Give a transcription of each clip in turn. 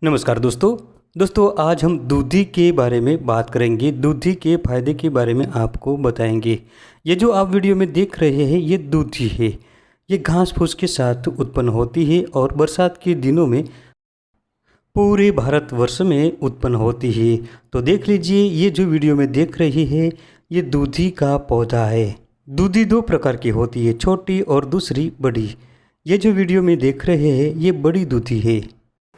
नमस्कार दोस्तों आज हम दूधी के बारे में बात करेंगे। दूधी के फायदे के बारे में आपको बताएंगे। ये जो आप वीडियो में देख रहे हैं ये दूधी है। ये घास फूस के साथ उत्पन्न होती है और बरसात के दिनों में पूरे भारतवर्ष में उत्पन्न होती है। तो देख लीजिए, ये जो वीडियो में देख रही है ये दूधी का पौधा है। दूधी दो प्रकार की होती है, छोटी और दूसरी बड़ी। ये जो वीडियो में देख रहे हैं ये बड़ी दूधी है।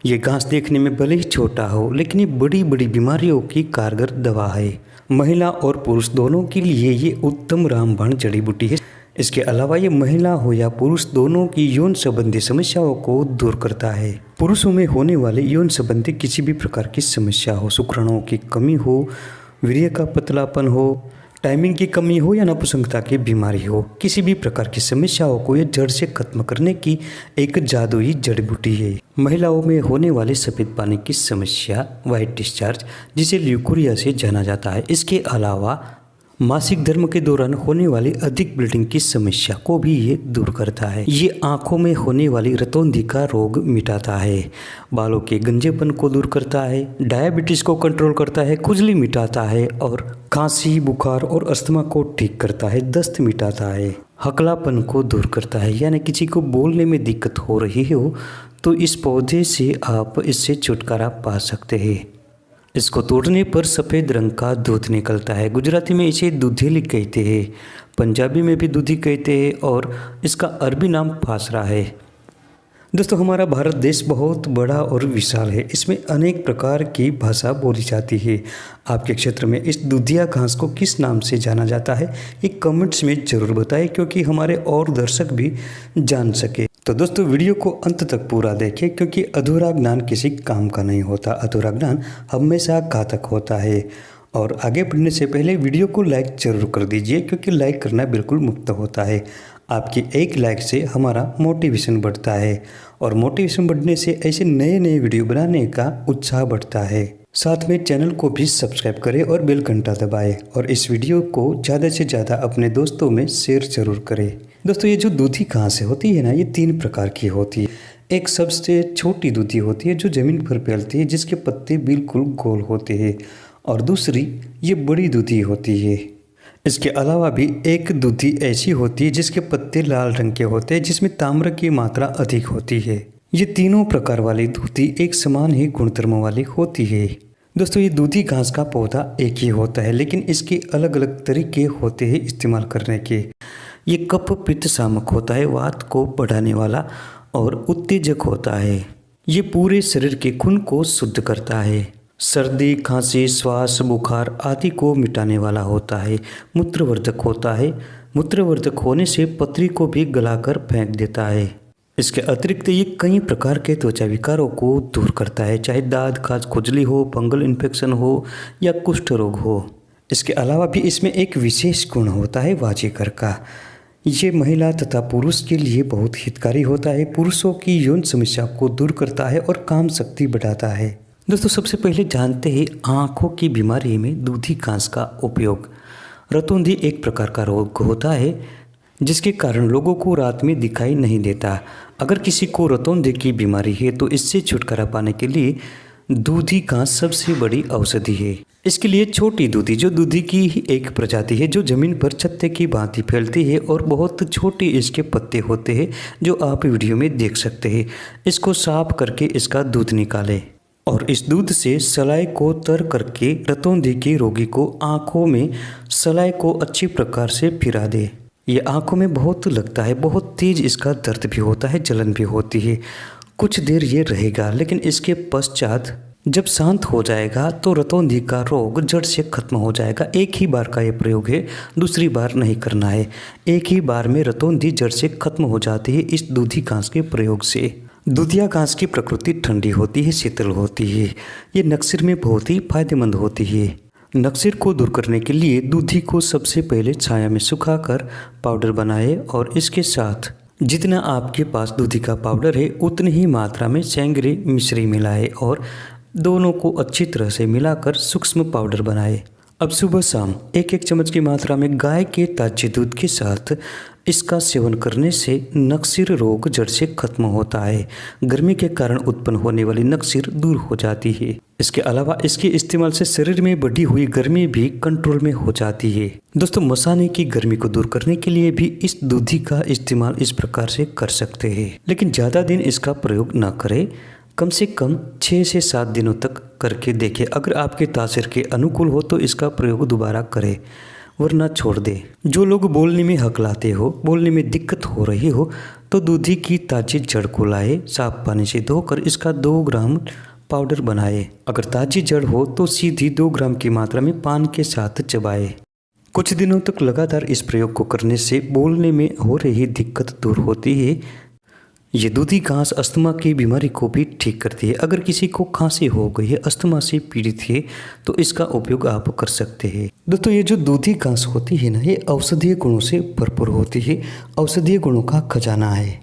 ये घास देखने में भले ही छोटा हो लेकिन ये बड़ी बड़ी बीमारियों की कारगर दवा है। महिला और पुरुष दोनों के लिए ये उत्तम रामबाण जड़ी बूटी है। इसके अलावा ये महिला हो या पुरुष दोनों की यौन संबंधी समस्याओं को दूर करता है। पुरुषों में होने वाले यौन संबंधी किसी भी प्रकार की समस्या हो, शुक्राणुओं की कमी हो, वीर्य का पतलापन हो, टाइमिंग की कमी हो या नपुंसकता की बीमारी हो, किसी भी प्रकार की समस्याओं को ये जड़ से खत्म करने की एक जादुई जड़ी बूटी है। महिलाओं में होने वाले सफ़ेद पानी की समस्या, वाइट डिस्चार्ज, जिसे ल्यूकोरिया से जाना जाता है, इसके अलावा मासिक धर्म के दौरान होने वाली अधिक ब्लीडिंग की समस्या को भी ये दूर करता है। ये आंखों में होने वाली रतौंधी का रोग मिटाता है, बालों के गंजेपन को दूर करता है, डायबिटीज को कंट्रोल करता है, खुजली मिटाता है और खांसी, बुखार और अस्थमा को ठीक करता है, दस्त मिटाता है, हकलापन को दूर करता है। यानी किसी को बोलने में दिक्कत हो रही हो तो इस पौधे से आप इससे छुटकारा पा सकते हैं। इसको तोड़ने पर सफ़ेद रंग का दूध निकलता है। गुजराती में इसे दूधेली कहते हैं, पंजाबी में भी दूधी कहते हैं और इसका अरबी नाम फासरा है। दोस्तों, हमारा भारत देश बहुत बड़ा और विशाल है। इसमें अनेक प्रकार की भाषा बोली जाती है। आपके क्षेत्र में इस दूधिया घास को किस नाम से जाना जाता है ये कमेंट्स में ज़रूर बताएं, क्योंकि हमारे और दर्शक भी जान सके। तो दोस्तों, वीडियो को अंत तक पूरा देखें, क्योंकि अधूरा ज्ञान किसी काम का नहीं होता। अधूरा ज्ञान हमेशा घातक होता है। और आगे बढ़ने से पहले वीडियो को लाइक जरूर कर दीजिए, क्योंकि लाइक करना बिल्कुल मुफ्त होता है। आपकी एक लाइक से हमारा मोटिवेशन बढ़ता है और मोटिवेशन बढ़ने से ऐसे नए नए वीडियो बनाने का उत्साह बढ़ता है। साथ में चैनल को भी सब्सक्राइब करें और बेल घंटा दबाएं और इस वीडियो को ज़्यादा से ज़्यादा अपने दोस्तों में शेयर जरूर करें। दोस्तों, ये जो दूधी घास होती है ना, ये 3 प्रकार की होती है। एक सबसे छोटी दूधी होती है जो ज़मीन पर फैलती है, जिसके पत्ते बिल्कुल गोल होते हैं, और दूसरी ये बड़ी दूधी होती है। इसके अलावा भी एक दूधी ऐसी होती है जिसके पत्ते लाल रंग के होते हैं, जिसमें ताम्र की मात्रा अधिक होती है। ये तीनों प्रकार वाली दूधी एक समान ही गुणधर्म वाली होती है। दोस्तों, ये दूधी घास का पौधा एक ही होता है, लेकिन इसके अलग अलग तरीके होते हैं इस्तेमाल करने के। ये कफ पित्त शामक होता है, वात को बढ़ाने वाला और उत्तेजक होता है। ये पूरे शरीर के खून को शुद्ध करता है, सर्दी, खांसी, श्वास, बुखार आदि को मिटाने वाला होता है, मूत्रवर्धक होता है। मूत्रवर्धक होने से पथरी को भी गलाकर फेंक देता है। इसके अतिरिक्त ये कई प्रकार के त्वचा विकारों को दूर करता है, चाहे दाद, खाज, खुजली हो, फंगल इन्फेक्शन हो या कुष्ठ रोग हो। इसके अलावा भी इसमें एक विशेष गुण होता है वाजीकर का। ये महिला तथा पुरुष के लिए बहुत हितकारी होता है, पुरुषों की यौन समस्या को दूर करता है और काम शक्ति बढ़ाता है। दोस्तों, सबसे पहले जानते हैं आँखों की बीमारी में दूधी घास का उपयोग। रतौंधी एक प्रकार का रोग होता है जिसके कारण लोगों को रात में दिखाई नहीं देता। अगर किसी को रतौंधी की बीमारी है तो इससे छुटकारा पाने के लिए दूधी घास सबसे बड़ी औषधि है। इसके लिए छोटी दूधी, जो दूधी की ही एक प्रजाति है, जो जमीन पर छत्ते की भांति फैलती है और बहुत छोटे इसके पत्ते होते हैं, जो आप वीडियो में देख सकते हैं। इसको साफ करके इसका दूध निकालें और इस दूध से सलाई को तर करके रतौंधी के रोगी को आँखों में सलाई को अच्छी प्रकार से फिरा दे। ये आँखों में बहुत लगता है, बहुत तेज इसका दर्द भी होता है, जलन भी होती है। कुछ देर ये रहेगा, लेकिन इसके पश्चात जब शांत हो जाएगा तो रतौंधी का रोग जड़ से खत्म हो जाएगा। एक ही बार का ये प्रयोग है, दूसरी बार नहीं करना है। एक ही बार में रतौंधी जड़ से खत्म हो जाती है इस दूधी घास के प्रयोग से। दूधिया घास की प्रकृति ठंडी होती है, शीतल होती है। ये नक्सिर में बहुत ही फायदेमंद होती है। नक्सिर को दूर करने के लिए दूधी को सबसे पहले छाया में सुखाकर पाउडर बनाएं और इसके साथ जितना आपके पास दूधी का पाउडर है उतनी ही मात्रा में सेंगरी मिश्री मिलाएं और दोनों को अच्छी तरह से मिलाकर सूक्ष्म पाउडर बनाएं। अब सुबह शाम 1-1 चम्मच की मात्रा में गाय के ताजे दूध के साथ इसका सेवन करने से नक्सीर रोग जड़ से खत्म होता है। गर्मी के कारण उत्पन्न होने वाली नक्सीर दूर हो जाती है। इसके अलावा इसके इस्तेमाल से शरीर में बढ़ी हुई गर्मी भी कंट्रोल में हो जाती है। दोस्तों, मसाने की गर्मी को दूर करने के लिए भी इस दूधी का इस्तेमाल इस प्रकार से कर सकते हैं, लेकिन ज़्यादा दिन इसका प्रयोग न करें। कम से कम 6 से 7 दिनों तक करके देखें। अगर आपके तासीर के अनुकूल हो तो इसका प्रयोग दोबारा करें, वरना छोड़ दें। जो लोग बोलने में हकलाते हो, बोलने में दिक्कत हो रही हो, तो दूधी की ताज़ी जड़ को लाए, साफ पानी से धोकर इसका 2 ग्राम पाउडर बनाए। अगर ताज़ी जड़ हो तो सीधी 2 ग्राम की मात्रा में पान के साथ चबाए। कुछ दिनों तक लगातार इस प्रयोग को करने से बोलने में हो रही दिक्कत दूर होती है। ये दूधी घास अस्थमा की बीमारी को भी ठीक करती है। अगर किसी को खांसी हो गई है, अस्थमा से पीड़ित है, तो इसका उपयोग आप कर सकते हैं। दोस्तों, ये जो दूधी घास होती है ना, ये औषधीय गुणों से भरपूर होती है, औषधीय गुणों का खजाना है।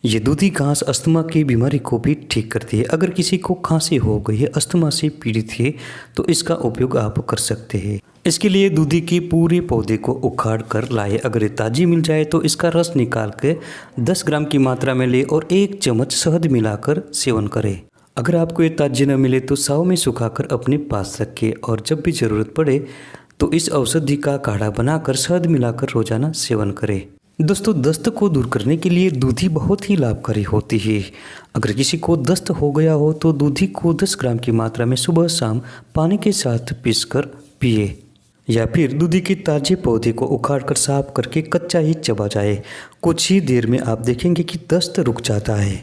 ये दूधी घास अस्थमा की बीमारी को भी ठीक करती है। अगर किसी को खांसी हो गई है, अस्थमा से पीड़ित है, तो इसका उपयोग आप कर सकते हैं। इसके लिए दूधी के पूरे पौधे को उखाड़ कर लाए। अगर ये ताज़ी मिल जाए तो इसका रस निकाल के 10 ग्राम की मात्रा में ले और 1 चम्मच शहद मिलाकर सेवन करें। अगर आपको ये ताज़ी न मिले तो साव में सुखाकर अपने पास रखें और जब भी ज़रूरत पड़े तो इस औषधि का काढ़ा बनाकर शहद मिलाकर रोजाना सेवन करें। दोस्तों, दस्त को दूर करने के लिए दूधी बहुत ही लाभकारी होती है। अगर किसी को दस्त हो गया हो तो दूधी को 10 ग्राम की मात्रा में सुबह शाम पानी के साथ पीसकर पिए, या फिर दूधी के ताजे पौधे को उखाड़कर साफ करके कच्चा ही चबा जाए। कुछ ही देर में आप देखेंगे कि दस्त रुक जाता है।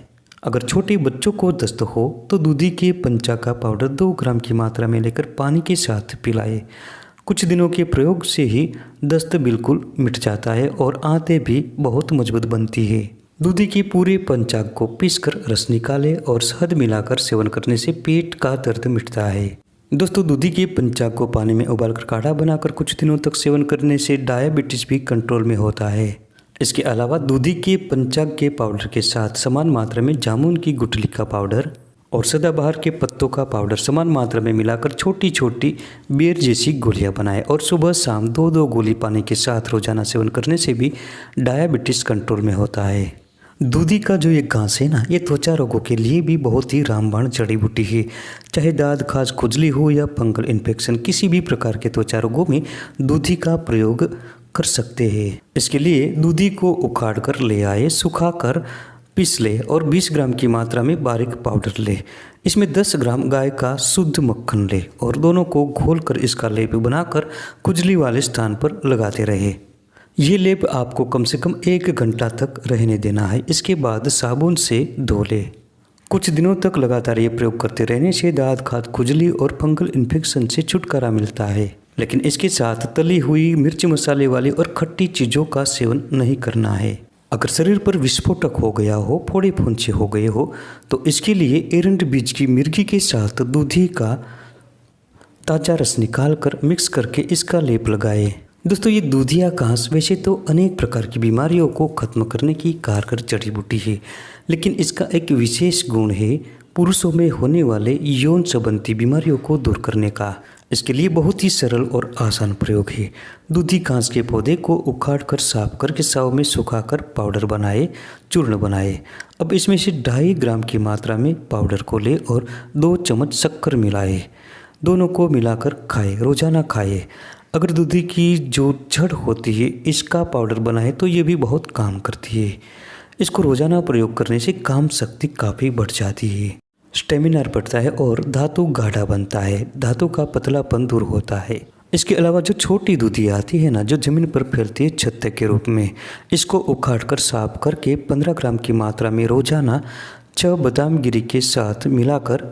अगर छोटे बच्चों को दस्त हो तो दूधी के पंचा का पाउडर 2 ग्राम की मात्रा में लेकर पानी के साथ पिलाए। कुछ दिनों के प्रयोग से ही दस्त बिल्कुल मिट जाता है और आंतें भी बहुत मजबूत बनती है। दूधी के पूरे पंचांग को पीसकर रस निकालें और शहद मिलाकर सेवन करने से पेट का दर्द मिटता है। दोस्तों, दूधी के पंचांग को पानी में उबालकर काढ़ा बनाकर कुछ दिनों तक सेवन करने से डायबिटीज भी कंट्रोल में होता है। इसके अलावा दूधी के पंचांग के पाउडर के साथ समान मात्रा में जामुन की गुठली का पाउडर और सदाबहार के पत्तों का पाउडर समान मात्रा में मिलाकर छोटी छोटी बेर जैसी गोलियां बनाएं और सुबह शाम 2-2 गोली पानी के साथ रोजाना सेवन करने से भी डायबिटीज कंट्रोल में होता है। दूधी का जो ये घास है ना, ये त्वचा रोगों के लिए भी बहुत ही रामबाण जड़ी बूटी है। चाहे दाद, खाज, खुजली हो या फंगल इन्फेक्शन, किसी भी प्रकार के त्वचा रोगों में दूधी का प्रयोग कर सकते हैं। इसके लिए दूधी को उखाड़ कर ले आए, सुखाकर पीस ले और 20 ग्राम की मात्रा में बारीक पाउडर ले। इसमें 10 ग्राम गाय का शुद्ध मक्खन ले और दोनों को घोलकर इसका लेप बनाकर खुजली वाले स्थान पर लगाते रहे। ये लेप आपको कम से कम 1 घंटा तक रहने देना है। इसके बाद साबुन से धो ले। कुछ दिनों तक लगातार ये प्रयोग करते रहने से दाद, खाज, खुजली और फंगल इन्फेक्शन से छुटकारा मिलता है। लेकिन इसके साथ तली हुई, मिर्च मसाले वाली और खट्टी चीज़ों का सेवन नहीं करना है। अगर शरीर पर विस्फोटक हो गया हो, फोड़े फुंचे हो गए हो, तो इसके लिए एरंड बीज की मिर्गी के साथ दूधी का ताज़ा रस निकाल कर मिक्स करके इसका लेप लगाए। दोस्तों, ये दूधिया घास वैसे तो अनेक प्रकार की बीमारियों को खत्म करने की कारगर जड़ी बूटी है, लेकिन इसका एक विशेष गुण है पुरुषों में होने वाले यौन संबंधी बीमारियों को दूर करने का। इसके लिए बहुत ही सरल और आसान प्रयोग है। दूधी घास के पौधे को उखाड़ कर साफ करके साव में सुखाकर पाउडर बनाए, चूर्ण बनाए। अब इसमें से 2.5 ग्राम की मात्रा में पाउडर को ले और 2 चम्मच शक्कर मिलाए। दोनों को मिलाकर खाए, रोजाना खाए। अगर दूधी की जो जड़ होती है इसका पाउडर बनाए तो ये भी बहुत काम करती है। इसको रोजाना प्रयोग करने से काम शक्ति काफ़ी बढ़ जाती है, स्टेमिना बढ़ता है और धातु गाढ़ा बनता है, धातु का पतलापन दूर होता है। इसके अलावा जो छोटी दूधी आती है ना, जो ज़मीन पर फैलती है छत्ते के रूप में, इसको उखाड़ कर साफ करके 15 ग्राम की मात्रा में रोजाना 6 बादाम गिरी के साथ मिलाकर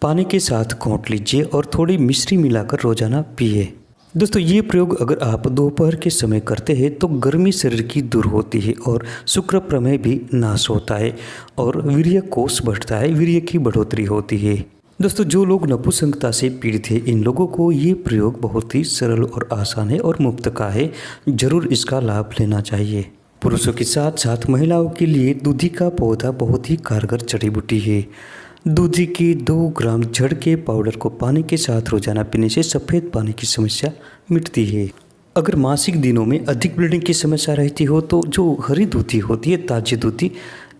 पानी के साथ घोंट लीजिए और थोड़ी मिश्री मिलाकर रोजाना पिए। दोस्तों, ये प्रयोग अगर आप दोपहर के समय करते हैं तो गर्मी शरीर की दूर होती है और शुक्र प्रमेय भी नाश होता है और वीर्य कोष बढ़ता है, वीर्य की बढ़ोतरी होती है। दोस्तों, जो लोग नपुंसकता से पीड़ित हैं, इन लोगों को ये प्रयोग बहुत ही सरल और आसान है और मुफ्त का है। जरूर इसका लाभ लेना चाहिए। पुरुषों के साथ साथ महिलाओं के लिए दूधी का पौधा बहुत ही कारगर जड़ी बूटी है। दूधी की 2 ग्राम जड़ के पाउडर को पानी के साथ रोजाना पीने से सफ़ेद पानी की समस्या मिटती है। अगर मासिक दिनों में अधिक ब्लीडिंग की समस्या रहती हो तो जो हरी दूधी होती है, ताज़ी दूधी,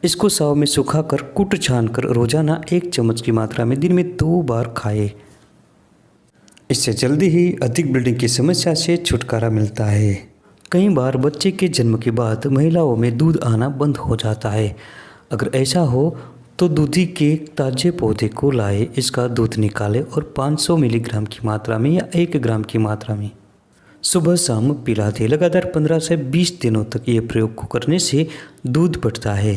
इसको साव में सुखाकर कूट छान कर रोजाना 1 चम्मच की मात्रा में दिन में 2 बार खाएं। इससे जल्दी ही अधिक ब्लीडिंग की समस्या से छुटकारा मिलता है। कई बार बच्चे के जन्म के बाद महिलाओं में दूध आना बंद हो जाता है। अगर ऐसा हो तो दूधी के ताजे पौधे को लाएं, इसका दूध निकालें और 500 मिलीग्राम की मात्रा में या 1 ग्राम की मात्रा में सुबह शाम पिला दें। लगातार 15 से 20 दिनों तक ये प्रयोग करने से दूध बढ़ता है।